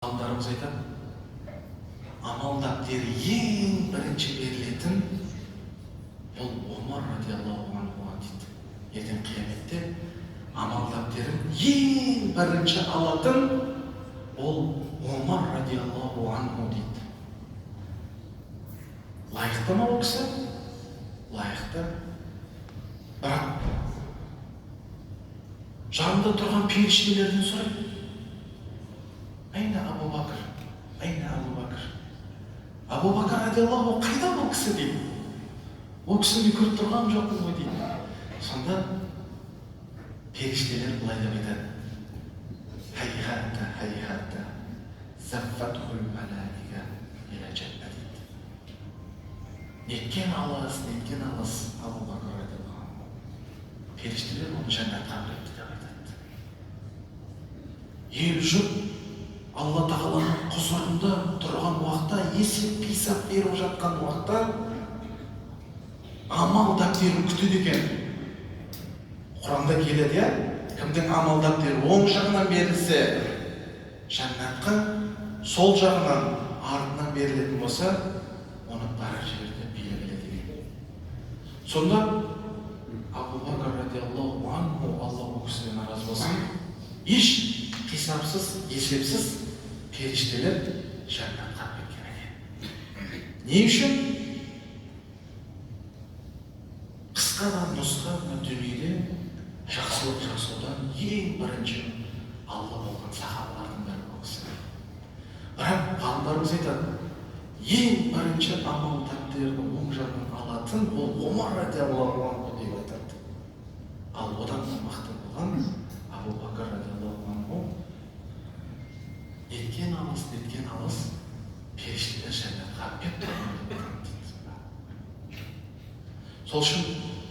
Ғалымдарымыз айтады, амал дәптері ең бірінші берілетін ол Омар радиаллаху анхуға дейді. Ертең қияметте амал дәптерін ең бірінші алатын ол Омар радиаллаху анху дейді. Лайықты ма ол кісі? Лайықты. Бірақ жанында тұрған періштелерден сұрайды. Айна Абу Бакр? Айна Абу Бакр? Абу Бакр радиаллаху қайда бұл кісі дейді. Ол кісіні көріп тұрған жоқпын ғой дейді. Сонда періштелер былай деп айтады. Хайхатта, хайхатта, заффатхул малаика иля джанна дейді. Неткен алыс Абу Бакр радиаллаху. Періштелер оны жәннатқа алып деп айтады. Ел жұрт Алла Тағаланың құзырында тұрған уақытта, есеп қисап беріп жатқан уақытта амал дәптерін күтеді екен. Құранда келеді, я? Кімдің амал дәптері оң жағынан берілсе жәннатқа, сол жағынан артынан берілетін болса, оны барар жерде белгіледі деген. Сонда Абу Бакр радиаллаху анху, Алла ол кісіден разы болсын, еш қисапсыз, есепсіз періштелер жәннатқа кеткен екен. Не үшін? Қысқа да нұсқа дүниеде жақсылық жасаудан ең бірінші Алла болған сахабалардың бірі болсын. Бірақ ғалымдарымыз айтады, ең бірінші амал дәптерін оң жағынан алатын ол Омар радиаллаху анху деп айтады. Ал одан да мықты болған Абу Бакр радиаллаху анху неткен алыс періштелер жәннатқа алып тұрған дейді. Сол үшін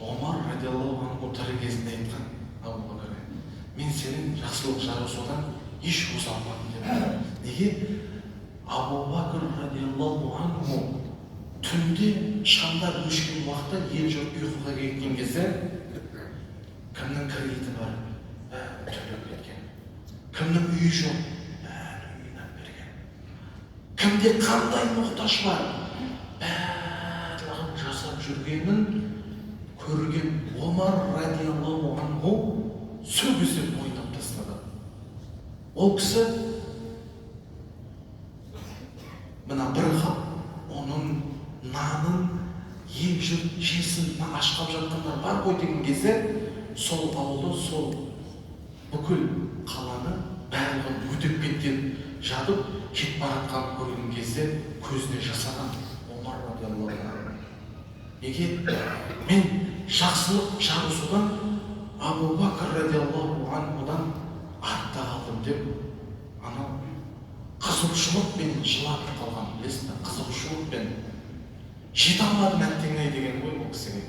Омар радиаллаху анху тірі кезінде айтқан Абу Бакрға, мен сенің жақсылық жарысудан еш ұзамадым деп айтады. Неге? Абу Бакр радиаллаху анху түнде шамдар өшкен уақытта ел жұрт ұйқыға кеткен кезде кімнің кредиті бар? Бәрі төлеп кеткен. Кімнің үйі жоқ? Кімде қандай мұқтаж бар? Барлығын жасап жүргенін көрген Омар радиаллаху анху сөгісіп мойындап тастады. Ол кісі мына бір қап оның нанын ел жұрт жесін, ашқап жатқандар бар ғой деген кезде сол ауылды, сол бүкіл қаланы барлығын өтеп кеткен жатып кет баратқан көрген кезде көзіне жасаған Омар радиаллаху анху. Неге? Мен жақсылық жарысудан Абу Бакр радиаллаху анхудан артта қалдым деп, анау қызығушылықпен жылап қалған, білесің бе? Қызығушылықпен жете алмадым әттең-ай деген ғой ол кісіге.